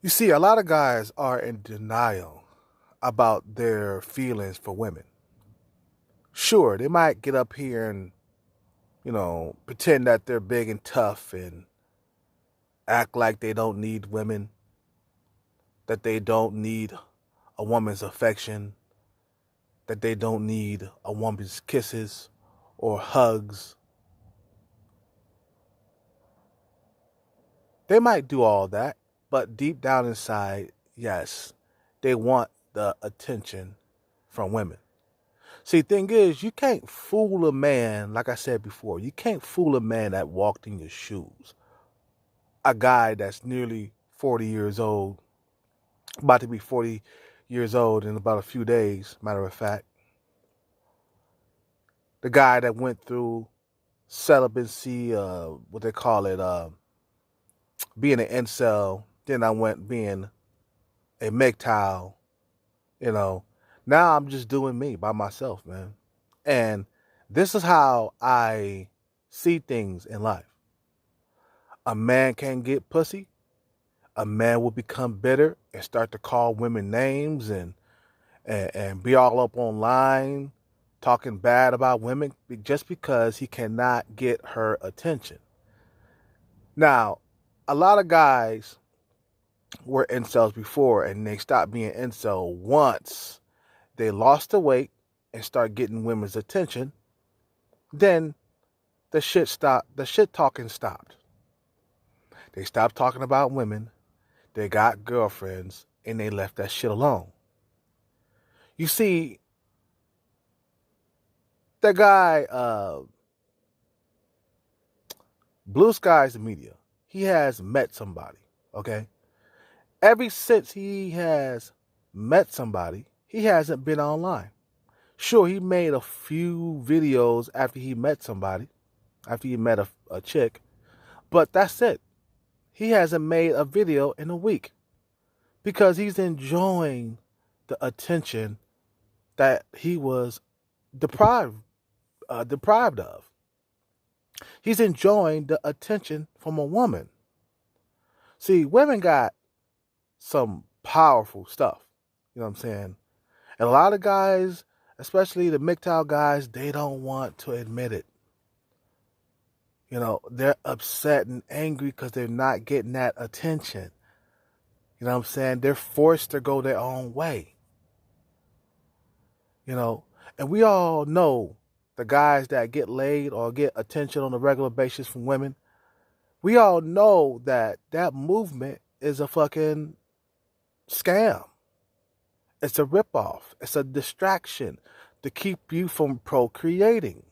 You see, a lot of guys are in denial about their feelings for women. Sure, they might get up here and, pretend that they're big and tough and act like they don't need women, that they don't need a woman's affection, that they don't need a woman's kisses or hugs. They might do all that, but deep down inside, yes, they want the attention from women. See, thing is, you can't fool a man, like I said before, you can't fool a man that walked in your shoes. A guy that's nearly 40 years old, about to be 40 years old in about a few days, matter of fact. The guy that went through celibacy, what they call it, being an incel, then I went being a Mgtow, you know. Now I'm just doing me by myself, man. And this is how I see things in life. A man can't get pussy. A man will become bitter and start to call women names and be all up online talking bad about women just because he cannot get her attention. Now, a lot of guys were incels before and they stopped being incel once they lost the weight and start getting women's attention. Then the shit stopped. The shit talking stopped. They stopped talking about women. They got girlfriends and they left that shit alone. You see, that guy, Blue Skies Media, he has met somebody, okay? Ever since he has met somebody, he hasn't been online. Sure, he made a few videos after he met somebody, after he met a chick, but that's it. He hasn't made a video in a week because he's enjoying the attention that he was deprived of. He's enjoying the attention from a woman. See, women got some powerful stuff. You know what I'm saying? And a lot of guys, especially the Mgtow guys, they don't want to admit it. They're upset and angry because they're not getting that attention. You know what I'm saying? They're forced to go their own way. And we all know the guys that get laid or get attention on a regular basis from women. We all know that movement is a fucking scam. It's a ripoff. It's a distraction to keep you from procreating,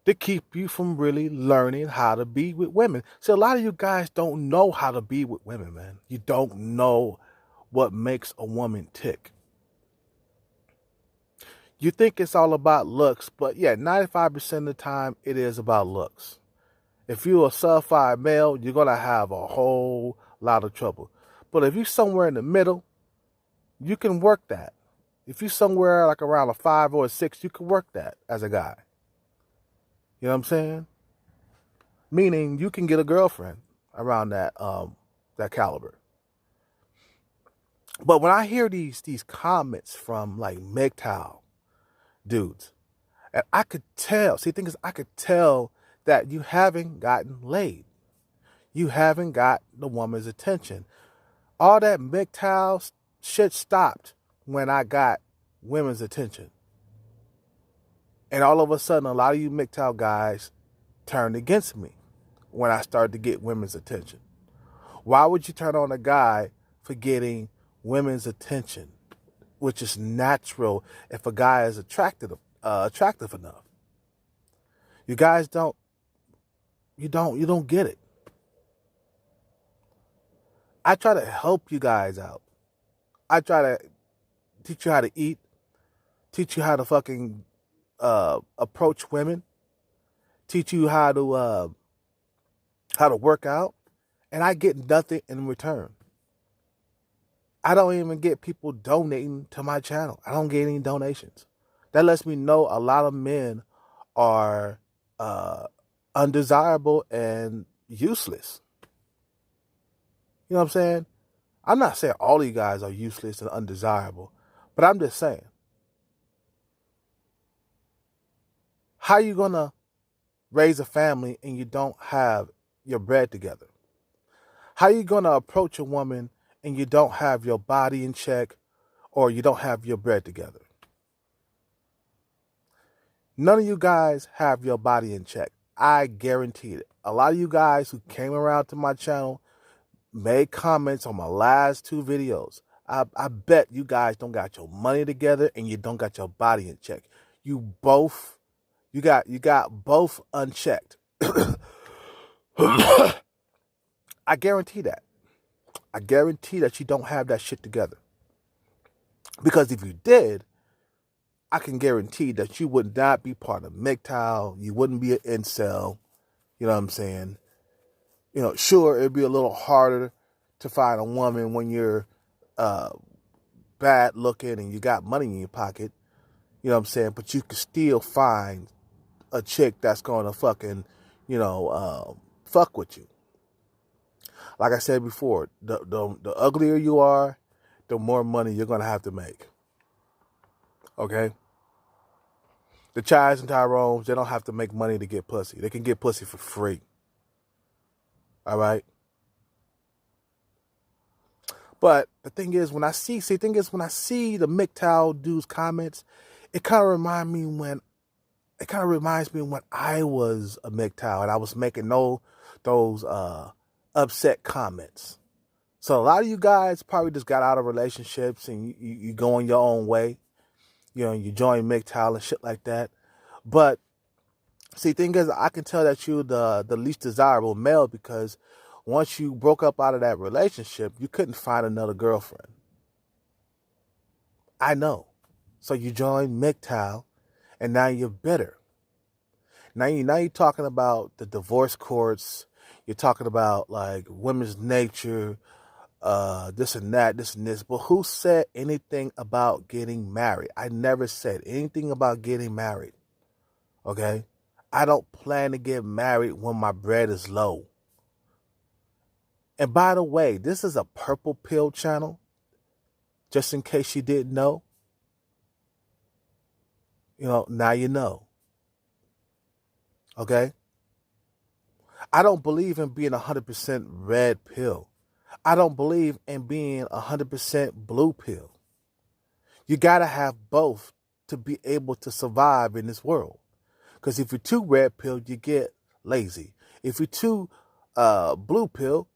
to keep you from really learning how to be with women. See, a lot of you guys don't know how to be with women, man. You don't know what makes a woman tick. You think it's all about looks, but yeah, 95% of the time it is about looks. If you're a sub-5 male, you're going to have a whole lot of trouble. But if you're somewhere in the middle, you can work that. If you're somewhere like around a 5 or a 6, you can work that as a guy. You know what I'm saying? Meaning you can get a girlfriend around that caliber. But when I hear these comments from like Mgtow dudes, and I could tell, see, the thing is, I could tell that you haven't gotten laid. You haven't got the woman's attention. All that Mgtow shit stopped when I got women's attention. And all of a sudden, a lot of you Mgtow guys turned against me when I started to get women's attention. Why would you turn on a guy for getting women's attention, which is natural if a guy is attractive enough? You guys don't get it. I try to help you guys out. I try to teach you how to eat, teach you how to fucking approach women, teach you how to work out, and I get nothing in return. I don't even get people donating to my channel. I don't get any donations. That lets me know a lot of men are undesirable and useless. You know what I'm saying? I'm not saying all of you guys are useless and undesirable, but I'm just saying, how you gonna raise a family and you don't have your bread together? How you gonna approach a woman and you don't have your body in check or you don't have your bread together? None of you guys have your body in check. I guarantee it. A lot of you guys who came around to my channel made comments on my last 2 videos. I bet you guys don't got your money together and you don't got your body in check. You got both unchecked. I guarantee that. I guarantee that you don't have that shit together. Because if you did, I can guarantee that you would not be part of Mgtow. You wouldn't be an incel. You know what I'm saying? You know, sure, it'd be a little harder to find a woman when you're bad looking and you got money in your pocket. You know what I'm saying? But you can still find a chick that's going to fucking, fuck with you. Like I said before, the uglier you are, the more money you're going to have to make. Okay? The Chais and Tyrones, they don't have to make money to get pussy. They can get pussy for free. All right? But the thing is, when I see the the Mgtow dude's comments, it kind of reminds me when I was a Mgtow and I was making those upset comments. So a lot of you guys probably just got out of relationships and you going your own way. You know, you join Mgtow and shit like that. But see, thing is, I can tell that you're the least desirable male because once you broke up out of that relationship, you couldn't find another girlfriend. I know. So you joined Mgtow, and now you're bitter. Now you're talking about the divorce courts. You're talking about like women's nature, this and that, this and this. But who said anything about getting married? I never said anything about getting married. Okay? I don't plan to get married when my bread is low. And by the way, this is a purple pill channel, just in case you didn't know. You know, now you know. Okay? I don't believe in being 100% red pill. I don't believe in being 100% blue pill. You got to have both to be able to survive in this world. Because if you're too red pill, you get lazy. If you're too blue pill,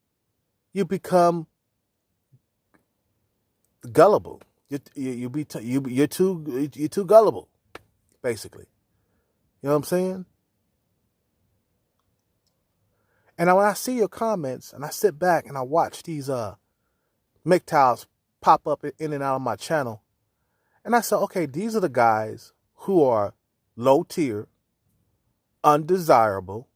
you become gullible. You're too gullible, basically. You know what I'm saying? And when I see your comments and I sit back and I watch these Mgtows pop up in and out of my channel, and I say, okay, these are the guys who are low tier, undesirable.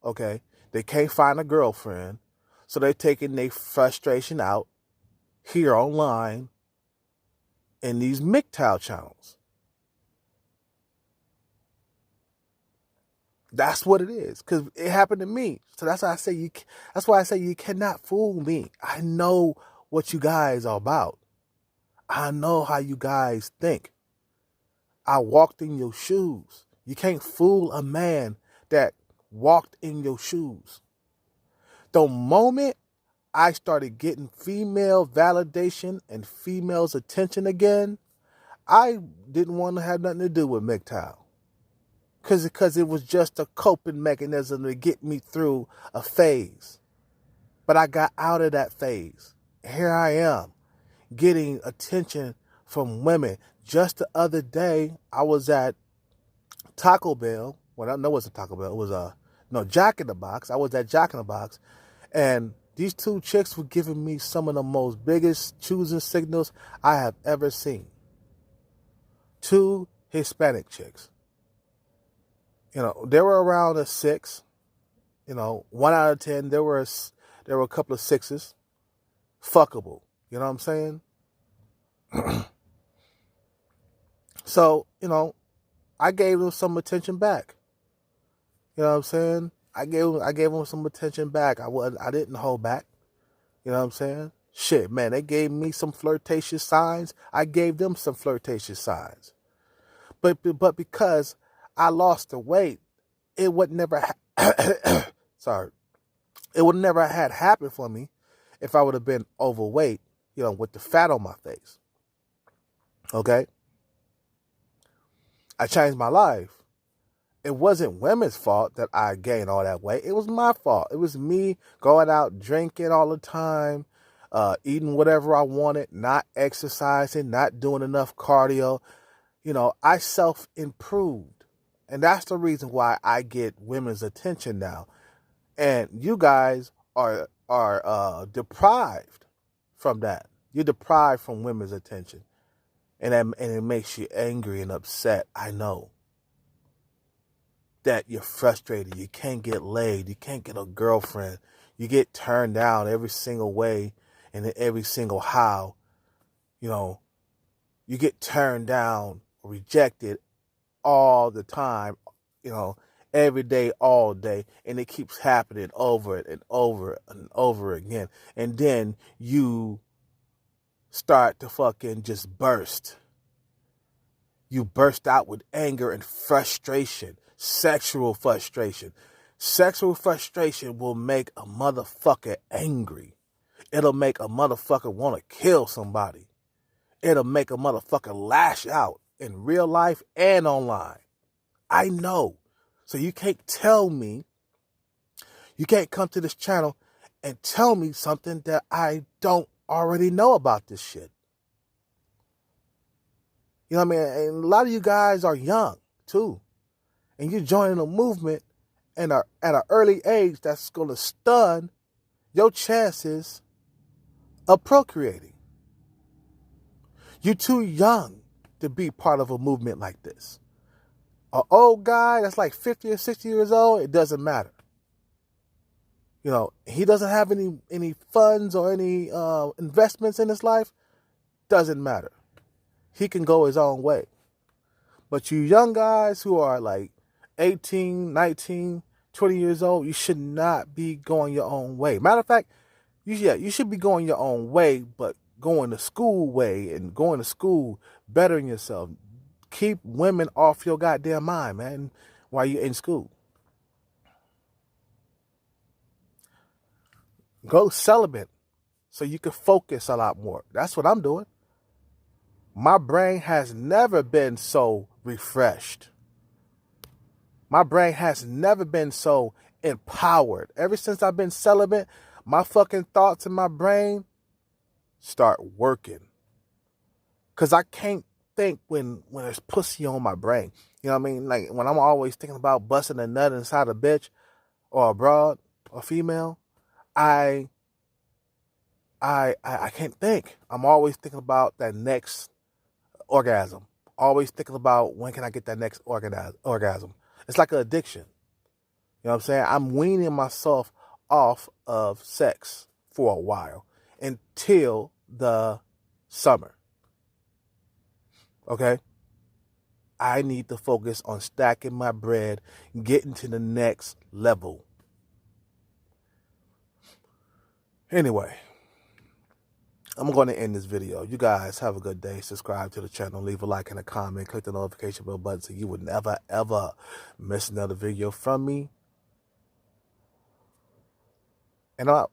Okay, they can't find a girlfriend, so they're taking their frustration out here online in these Mgtow channels. That's what it is, because it happened to me. So that's why I say you cannot fool me. I know what you guys are about. I know how you guys think. I walked in your shoes. You can't fool a man that walked in your shoes. The moment I started getting female validation and females' attention again, I didn't want to have nothing to do with Mgtow. Because it was just a coping mechanism to get me through a phase. But I got out of that phase. Here I am, getting attention from women. Just the other day, I was at Taco Bell. Well, I know it wasn't Taco Bell. It was Jack in the Box. I was at Jack in the Box. And these 2 chicks were giving me some of the most biggest choosing signals I have ever seen. 2 Hispanic chicks. You know, they were around a 6. You know, 1 out of 10. There were a couple of 6s. Fuckable. You know what I'm saying? So, you know, I gave them some attention back. You know what I'm saying? I gave them some attention back. I didn't hold back. You know what I'm saying? Shit, man, they gave me some flirtatious signs. I gave them some flirtatious signs. But because I lost the weight, it would never sorry. It would never had happened for me if I would have been overweight, with the fat on my face. Okay? I changed my life. It wasn't women's fault that I gained all that weight. It was my fault. It was me going out drinking all the time, eating whatever I wanted, not exercising, not doing enough cardio. I self-improved. And that's the reason why I get women's attention now. And you guys are deprived from that. You're deprived from women's attention. And it makes you angry and upset. I know that you're frustrated. You can't get laid. You can't get a girlfriend. You get turned down every single way and in every single how. You get turned down, rejected all the time, every day, all day. And it keeps happening over and over and over again. And then you start to fucking just burst. You burst out with anger and frustration, sexual frustration. Sexual frustration will make a motherfucker angry. It'll make a motherfucker want to kill somebody. It'll make a motherfucker lash out in real life and online. I know. So you can't tell me, you can't come to this channel and tell me something that I don't already know about this shit. You know what I mean? And a lot of you guys are young, too. And you're joining a movement at an early age that's going to stun your chances of procreating. You're too young to be part of a movement like this. An old guy that's like 50 or 60 years old, it doesn't matter. He doesn't have any funds or any investments in his life, doesn't matter. He can go his own way. But you young guys who are like 18, 19, 20 years old, you should not be going your own way. Matter of fact, you should be going your own way, but going the school way and going to school, bettering yourself. Keep women off your goddamn mind, man, while you're in school. Go celibate so you can focus a lot more. That's what I'm doing. My brain has never been so refreshed. My brain has never been so empowered. Ever since I've been celibate, my fucking thoughts in my brain start working. Because I can't think when there's pussy on my brain. You know what I mean? Like when I'm always thinking about busting a nut inside a bitch or a broad or female, I can't think. I'm always thinking about that next orgasm. Always thinking about when can I get that next orgasm. It's like an addiction. You know what I'm saying? I'm weaning myself off of sex for a while until the summer. Okay? I need to focus on stacking my bread, getting to the next level. Anyway, I'm going to end this video. You guys have a good day. Subscribe to the channel. Leave a like and a comment. Click the notification bell button so you would never, ever miss another video from me. And I'm out.